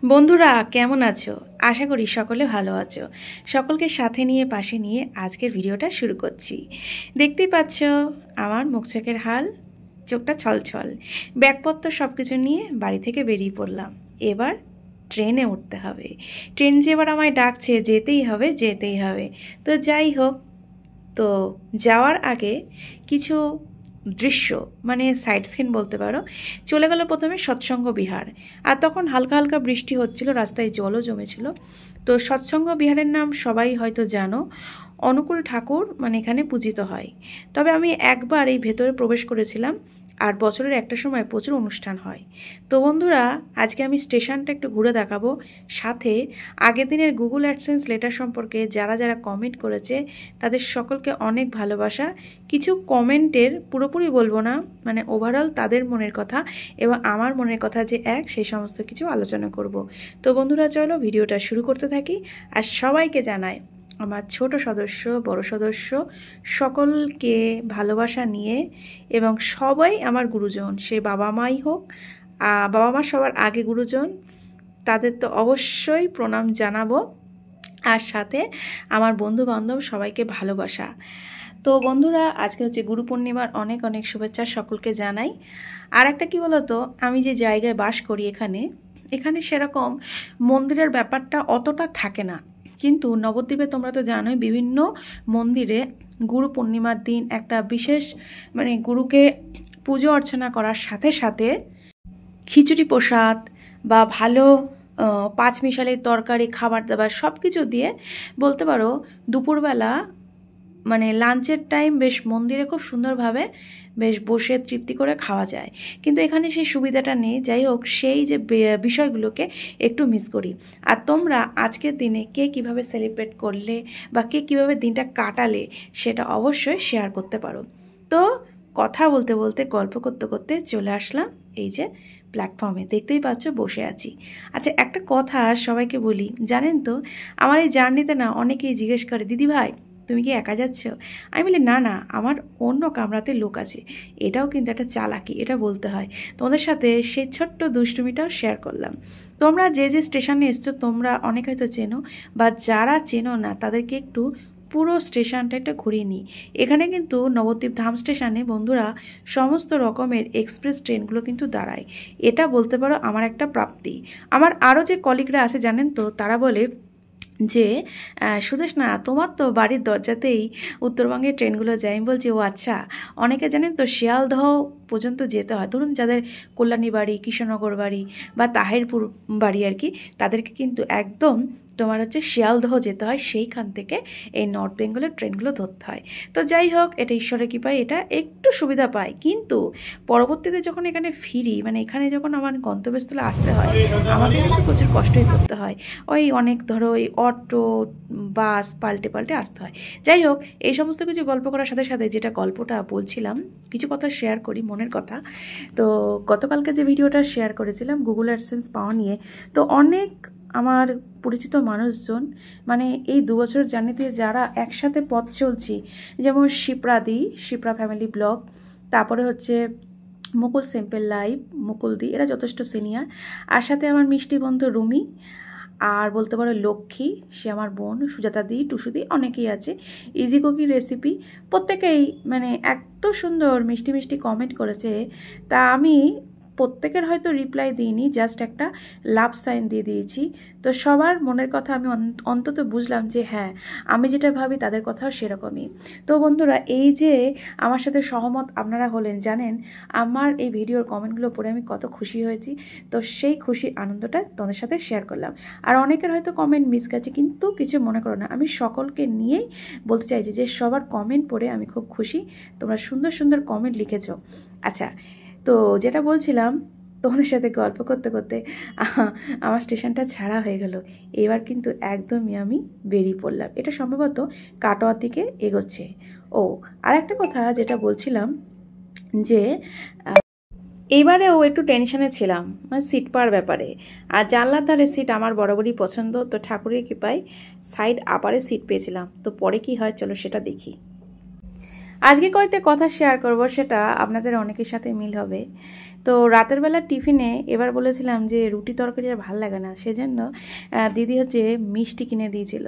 বন্ধুরা কেমন আছো? আশা করি সকলে ভালো আছো। সকলকে সাথে নিয়ে পাশে নিয়ে আজকের ভিডিওটা শুরু করছি। দেখতেই পাচ্ছ আমার মুখ চোখের হাল, চোখটা ছলছল। ব্যাগপত্র সব কিছু নিয়ে বাড়ি থেকে বেরিয়ে পড়লাম। এবার ট্রেনে উঠতে হবে। ট্রেন যে এবার আমায় ডাকছে, যেতেই হবে যেতেই হবে। তো যাই হোক, তো যাওয়ার আগে কিছু দৃশ্য মানে সাইট সিন বলতে পারো। চলে গেল প্রথমে সৎসঙ্গ বিহার, আর তখন হালকা হালকা বৃষ্টি হচ্ছিল, রাস্তায় জলও জমেছিল। তো সৎসঙ্গ বিহারের নাম সবাই হয়তো জানো, অনুকূল ঠাকুর মানে এখানে পূজিত হয়। তবে আমি একবার এই ভেতরে প্রবেশ করেছিলাম, আর বছরের একটা সময় প্রচুর অনুষ্ঠান হয়। তো বন্ধুরা, আজকে আমি স্টেশনটা একটু ঘুরে দেখাবো, সাথে আগের দিনের গুগল অ্যাডসেন্স লেটার সম্পর্কে যারা যারা কমেন্ট করেছে তাদের সকলকে অনেক ভালোবাসা। কিছু কমেন্টের পুরোপুরি বলবো না, মানে ওভারঅল তাদের মনের কথা এবং আমার মনের কথা যে এক, সেই সমস্ত কিছু আলোচনা করব। তো বন্ধুরা চলো ভিডিওটা শুরু করতে থাকি। আর সবাইকে জানাই আমার ছোট সদস্য বড় সদস্য সকলকে ভালোবাসা নিয়ে, এবং সবাই আমার গুরুজন, সে বাবা মাই হোক, বাবা মা সবার আগে গুরুজন, তাদের তো অবশ্যই প্রণাম জানাবো। আর সাথে আমার বন্ধু বান্ধব সবাইকে ভালোবাসা। তো বন্ধুরা, আজকে হচ্ছে গুরু পূর্ণিমার অনেক অনেক শুভেচ্ছা সকলকে জানাই। আর একটা কি বলতো, আমি যে জায়গায় বাস করি এখানে সেরকম মন্দিরের ব্যাপারটা অতটা থাকে না। কিন্তু নবদ্বীপে তোমরা তো জানোই, বিভিন্ন মন্দিরে গুরু পূর্ণিমার দিন একটা বিশেষ মানে গুরুকে পুজো অর্চনা করার সাথে সাথে খিচুড়ি প্রসাদ বা ভালো পাঁচমিশালি তরকারি খাবার দাবার সব কিছু দিয়ে বলতে পারো দুপুরবেলা মানে লাঞ্চের টাইম বেশ মন্দিরে খুব সুন্দরভাবে বেশ বসে তৃপ্তি করে খাওয়া যায়। কিন্তু এখানে সেই সুবিধাটা নেই। যাই হোক, সেই যে বিষয়গুলোকে একটু মিস করি। আর তোমরা আজকের দিনে কে কিভাবে সেলিব্রেট করলে বা কে কিভাবে দিনটা কাটালে সেটা অবশ্যই শেয়ার করতে পারো। তো কথা বলতে বলতে গল্প করতে করতে চলে আসলাম এই যে প্ল্যাটফর্মে, দেখতেই পাচ্ছ বসে আছি। আচ্ছা, একটা কথা সবাইকে বলি, জানেন তো আমার এই জার্নিতে না অনেকেই জিজ্ঞেস করে, দিদি ভাই তুমি কি একা যাচ্ছ? আমি বলি না না, আমার অন্য কামরাতে লোক আছে। এটাও কিন্তু একটা চালাকি, এটা বলতে হয়। তোমাদের সাথে সেই ছোট্ট দুষ্টুমিটাও শেয়ার করলাম। তোমরা যে যে স্টেশনে এসছো তোমরা অনেক হয়তো চেনো, বা যারা চেনো না তাদেরকে একটু পুরো স্টেশনটা একটা ঘুরিয়ে নিই। এখানে কিন্তু নবদ্বীপ ধাম স্টেশনে বন্ধুরা সমস্ত রকমের এক্সপ্রেস ট্রেনগুলো কিন্তু দাঁড়ায়। এটা বলতে পারো আমার একটা প্রাপ্তি। আমার আরও যে কলিগরা আছে জানেন তো, তারা বলে যে সুদেশ না, তোমার তো বাড়ির দরজাতেই উত্তরবঙ্গের ট্রেনগুলো যায়। আমি বলছি ও আচ্ছা। অনেকে জানেন তো শিয়ালদহ পর্যন্ত যেতে হয়, ধরুন যাদের কল্যাণী বাড়ি, কৃষ্ণনগর বাড়ি বা তাহিরপুর বাড়ি আর কি, তাদেরকে কিন্তু একদম তোমার হচ্ছে শিয়ালদহ যেতে হয়, সেইখান থেকে এই নর্থ বেঙ্গলের ট্রেনগুলো ধরতে হয়। তো যাই হোক, এটা ঈশ্বরের কৃপায় এটা একটু সুবিধা পাই। কিন্তু পরবর্তীতে যখন এখানে ফিরি, মানে এখানে যখন আমার গন্তব্যস্থলে আসতে হয়, আমাকে কিন্তু প্রচুর কষ্টই করতে হয়। ওই অনেক ধরো ওই অটো বাস পাল্টে পাল্টে আসতে হয়। যাই হোক, এই সমস্ত কিছু গল্প করার সাথে সাথে যেটা গল্পটা বলছিলাম, কিছু কথা শেয়ার করি মনের কথা। তো গতকালকে যে ভিডিওটা শেয়ার করেছিলাম গুগল অ্যাডসেন্স পাওয়া নিয়ে, তো অনেক আমার পরিচিত মানুষজন মানে এই 2 বছর জার্নিতে যারা একসাথে পথ চলছি, যেমন শিপ্রা ফ্যামিলি ব্লগ, তারপরে হচ্ছে মুকুল সিম্পল লাইফ, মুকুলদি, এরা যথেষ্ট সিনিয়র। আর সাথে আমার মিষ্টি বন্ধু রুমি, আর বলতে পারো লক্ষ্মী, সে আমার বোন, সুজাতাদি, টুসুদি, অনেকেই আছে। ইজি কুকিং রেসিপি, প্রত্যেকেই মানে এত সুন্দর মিষ্টি মিষ্টি কমেন্ট করেছে। তা আমি প্রত্যেকের হয়তো রিপ্লাই দিইনি, জাস্ট একটা লাভ সাইন দিয়ে দিয়েছি। তো সবার মনের কথা আমি অন্তত বুঝলাম যে হ্যাঁ, আমি যেটা ভাবি তাদের কথাও সেরকমই। তো বন্ধুরা, এই যে আমার সাথে সহমত আপনারা হলেন, জানেন আমার এই ভিডিওর কমেন্টগুলো পড়ে আমি কত খুশি হয়েছি। তো সেই খুশি আনন্দটা তোমাদের সাথে শেয়ার করলাম। আর অনেকের হয়তো কমেন্ট মিস গেছে, কিন্তু কিছু মনে করো না, আমি সকলকে নিয়েই বলতে চাইছি যে সবার কমেন্ট পড়ে আমি খুব খুশি, তোমরা সুন্দর সুন্দর কমেন্ট লিখেছো। আচ্ছা, তো যেটা বলছিলাম, তোমাদের সাথে গল্প করতে করতে আমার স্টেশনটা ছাড়া হয়ে গেল। এবার কিন্তু একদমই আমি বেরিয়ে পড়লাম। এটা সম্ভবত কাটোয়ার দিকে এগোচ্ছে। ও আর একটা কথা যেটা বলছিলাম, যে এইবারেও একটু টেনশনে ছিলাম মানে সিট পাওয়ার ব্যাপারে। আর জানলার ধারে সিট আমার বরাবরই পছন্দ, তো ঠাকুরের কৃপায় সাইড আপারে সিট পেয়েছিলাম। তো পরে কি হয় চলো সেটা দেখি। আজকে কয়েকটা কথা শেয়ার করব, সেটা আপনাদের অনেকের সাথে মিল হবে। তো তো রাতের বেলা টিফিনে এবার বলেছিলাম যে রুটি তরকারি আর ভালো লাগে না, সেজন্য দিদি হচ্ছে মিষ্টি কিনে দিয়েছিল।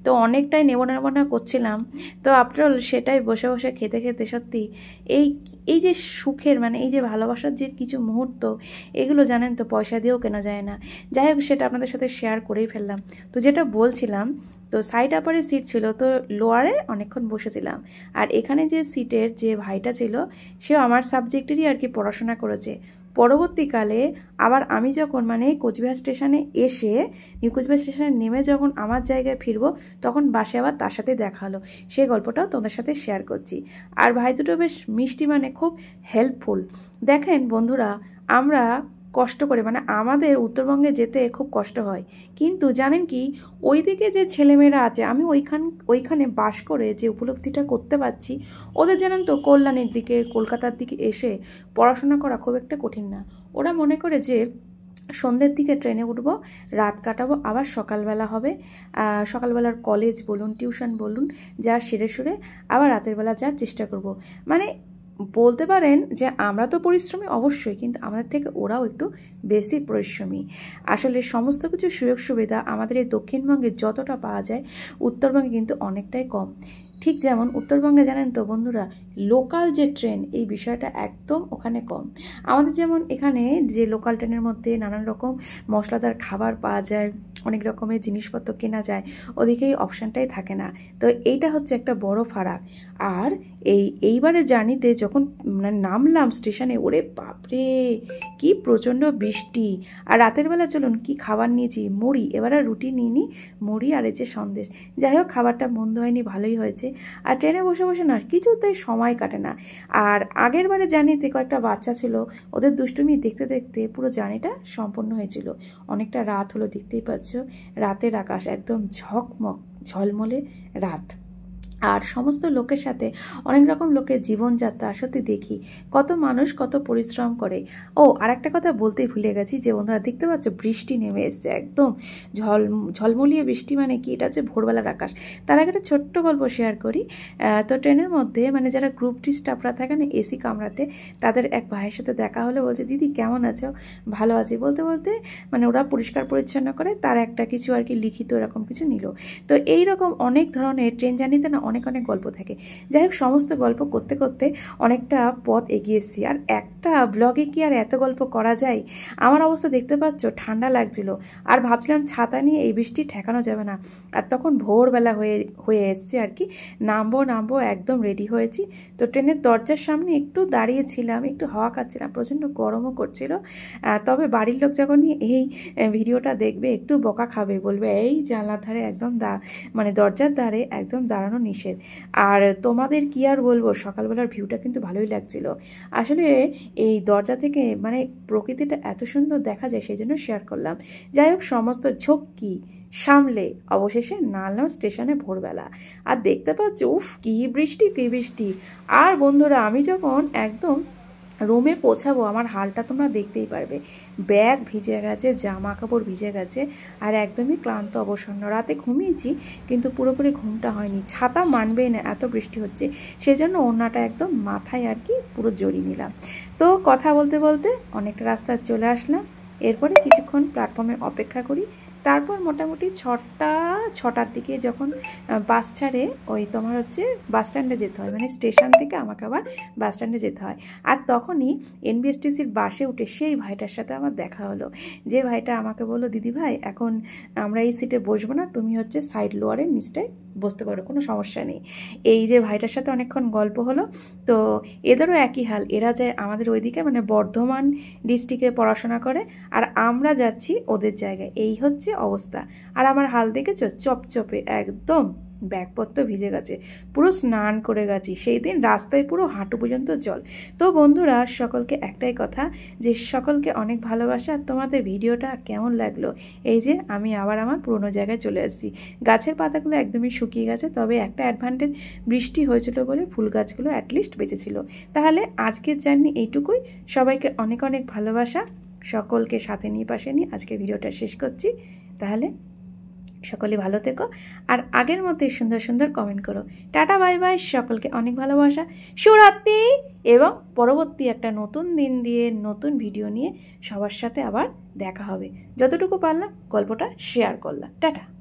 তো অনেকটাই নেবো না করছিলাম। তো আফটার অল সেটাই বসে বসে খেতে খেতে সত্যি এই এই যে সুখের মানে এই যে ভালোবাসার যে কিছু মুহূর্ত, এগুলো জানেন তো পয়সা দিয়েও কেনা যায় না। যাই হোক, সেটা আপনাদের সাথে শেয়ার করেই ফেললাম। তো যেটা বলছিলাম, তো সাইড আপারে সিট ছিল, তো লোয়ারে অনেকক্ষণ বসেছিলাম। আর এখানে যে সিটের যে ভাইটা ছিল, সেও আমার সাবজেক্টেরই আর কি পড়াশোনা করেছে। পরবর্তীকালে আবার আমি যখন মানে কোচবিহার স্টেশনে এসে নিউ কোচবিহার স্টেশনে নেমে যখন আমার জায়গায় ফিরবো, তখন বাসে আবার তার সাথে দেখা হলো। সেই গল্পটাও তোমাদের সাথে শেয়ার করছি। আর ভাই দুটো বেশ মিষ্টি, মানে খুব হেল্পফুল। দেখেন বন্ধুরা, আমরা কষ্ট করে মানে আমাদের উত্তরবঙ্গে যেতে খুব কষ্ট হয়, কিন্তু জানেন কি, ওইদিকে যে ছেলেমেয়েরা আছে, আমি ওইখানে বাস করে যে উপলব্ধিটা করতে পারছি, ওদের জানেন তো কল্যাণের দিকে কলকাতার দিকে এসে পড়াশোনা করা খুব একটা কঠিন না। ওরা মনে করে যে সন্ধ্যের দিকে ট্রেনে উঠবো, রাত কাটাবো, আবার সকালবেলা হবে, সকালবেলার কলেজ বলুন টিউশন বলুন যা সেরে সুরে আবার রাতের বেলা যাওয়ার চেষ্টা করব। মানে বলতে পারেন যে আমরা তো পরিশ্রমী অবশ্যই, কিন্তু আমাদের থেকে ওরাও একটু বেশি পরিশ্রমী। আসলে সমস্ত কিছু সুযোগ সুবিধা আমাদের এই দক্ষিণবঙ্গে যতটা পাওয়া যায়, উত্তরবঙ্গে কিন্তু অনেকটাই কম। ঠিক যেমন উত্তরবঙ্গে জানেন তো বন্ধুরা, লোকাল যে ট্রেন, এই বিষয়টা একদম ওখানে কম। আমাদের যেমন এখানে যে লোকাল ট্রেনের মধ্যে নানান রকম মশলাদার খাবার পাওয়া যায়, অনেক রকমের জিনিসপত্র কেনা যায়, ওদিকে এই অপশানটাই থাকে না। তো এইটা হচ্ছে একটা বড় ফারাক। আর এইবারের জার্নিতে যখন মানে নামলাম স্টেশনে, ওরে বাপরে কি প্রচণ্ড বৃষ্টি। আর রাতের বেলা চলুন কি খাবার নিয়েছি, মুড়ি, এবার আর রুটি নিইনি, মুড়ি আর এই যে সন্দেশ। যাই হোক, খাবারটা মন্দ হয়নি, ভালোই হয়েছে। আর ট্রেনে বসে বসে না কিছুতেই সময় কাটে না। আর আগের বারে জার্নিতে কয়েকটা বাচ্চা ছিল, ওদের দুষ্টুমি দেখতে দেখতে পুরো জার্নিটা সম্পন্ন হয়েছিল। অনেকটা রাত হলো, দেখতেই পাচ্ছ রাতের আকাশ একদম ঝকমক ঝলমলে রাত। আর সমস্ত লোকের সাথে অনেক রকম লোকের জীবনযাত্রা সত্যি দেখি, কত মানুষ কত পরিশ্রম করে। ও আর একটা কথা বলতেই ভুলে গেছি, যে বন্ধুরা দেখতে পাচ্ছ বৃষ্টি নেমে এসছে, একদম ঝলমলিয়ে বৃষ্টি, মানে কি এটা হচ্ছে ভোরবেলার আকাশ। তার আগে একটা ছোট্ট গল্প শেয়ার করি। তো ট্রেনের মধ্যে মানে যারা গ্রুপ টি স্টাফরা থাকে না এসি কামরাতে, তাদের এক ভাইয়ের সাথে দেখা হলে বলছে, দিদি কেমন আছো? ভালো আছি বলতে বলতে মানে ওরা পরিষ্কার পরিচ্ছন্ন করে, তার একটা কিছু আর কি লিখিত এরকম কিছু নিল। তো এইরকম অনেক ধরনের ট্রেন জার্নিতে না অনেক অনেক গল্প থাকে। যাই হোক, সমস্ত গল্প করতে করতে অনেকটা পথ এগিয়ে এসেছি। আর একটা ব্লগে কি আর এত গল্প করা যায়? আমার অবস্থা দেখতে পাচ্ছ, ঠান্ডা লাগছিল, আর ভাবছিলাম ছাতা নিয়ে এই বৃষ্টি ঠেকানো যাবে না। আর তখন ভোরবেলা হয়ে এসছে আর কি, নামবো একদম রেডি হয়েছি। তো ট্রেনের দরজার সামনে একটু দাঁড়িয়েছিলাম, একটু হাওয়া খাচ্ছিলাম, প্রচণ্ড গরমও করছিল। তবে বাড়ির লোক যখন এই ভিডিওটা দেখবে একটু বকা খাবে, বলবে এই জানলার ধারে একদম মানে দরজার ধারে একদম দাঁড়ানো নিষেধ। আর তোমাদের কি আর বলবো, সকালবেলার ভিউটা কিন্তু ভালোই লাগছিল। আসলে এই দরজা থেকে মানে প্রকৃতিটা এত সুন্দর দেখা যায়, সেই জন্য শেয়ার করলাম। যাই হোক, সমস্ত ঝক্কি সামলে অবশেষে নামলাম স্টেশনে ভোরবেলা। আর দেখতে পাচ্ছ উফ কি বৃষ্টি। আর বন্ধুরা, আমি যখন একদম রুমে পৌঁছাবো, আমার হালটা তোমরা দেখতেই পারবে। ব্যাগ ভিজে গেছে, জামা কাপড় ভিজে গেছে, আর একদমই ক্লান্ত অবসন্ন। রাতে ঘুমিয়েছি, কিন্তু পুরোপুরি ঘুমটা হয়নি। ছাতা মানবেই না, এত বৃষ্টি হচ্ছে। সেজন্য ওড়নাটা একদম মাথায় আর কি পুরো জড়িয়ে নিলাম। তো কথা বলতে বলতে অনেকটা রাস্তা চলে আসলাম। এরপরে কিছুক্ষণ প্ল্যাটফর্মে অপেক্ষা করি। তারপর মোটামুটি ছটার দিকে যখন বাস ছাড়ে, ওই তোমার হচ্ছে বাস স্ট্যান্ডে যেতে হয়, মানে স্টেশন থেকে আমাকে আবার বাস স্ট্যান্ডে যেতে হয়। আর তখনই এনবিএসটিসির বাসে উঠে সেই ভাইটার সাথে আমার দেখা হলো, যে ভাইটা আমাকে বললো, দিদি ভাই এখন আমরা এই সিটে বসবো না, তুমি হচ্ছে সাইড লোয়ারের নিচটায় বসতে পারো, কোনো সমস্যা নেই। এই যে ভাইটার সাথে অনেকক্ষণ গল্প হলো। তো এদেরও একই হাল, এরা যায় আমাদের ওইদিকে মানে বর্ধমান ডিস্ট্রিক্টে পড়াশোনা করে, আর আমরা যাচ্ছি ওদের জায়গায়। এই হচ্ছে অবস্থা। আর আমার হাল দেখেছো, চপচপে একদম, ব্যাগপত্র ভিজে গেছে, পুরো স্নান করে গেছি। সেই দিন রাস্তায় পুরো হাঁটু পর্যন্ত জল। তো বন্ধুরা, সকলকে একটাই কথা, যে সকলকে অনেক ভালোবাসা। আর তোমাদের ভিডিওটা কেমন লাগলো? এই যে আমি আবার আমার পুরোনো জায়গায় চলে আসছি। গাছের পাতাগুলো একদমই শুকিয়ে গেছে, তবে একটা অ্যাডভান্টেজ, বৃষ্টি হয়েছিল বলে ফুল গাছগুলো অ্যাটলিস্ট বেঁচেছিল। তাহলে আজকের জার্নি এইটুকুই। সবাইকে অনেক অনেক ভালোবাসা, সকলকে সাথে নিয়ে পাশে নিয়ে আজকের ভিডিওটা শেষ করছি। তাহলে সকলে ভালো থেকো আর আগের মতোই সুন্দর সুন্দর কমেন্ট করো। টাটা বাই বাই, সকলকে অনেক ভালোবাসা, শুভরাত্রি। এবং পরবর্তী একটা নতুন দিন দিয়ে নতুন ভিডিও নিয়ে সবার সাথে আবার দেখা হবে। যতটুকু পারলাম গল্পটা শেয়ার করলাম। টাটা।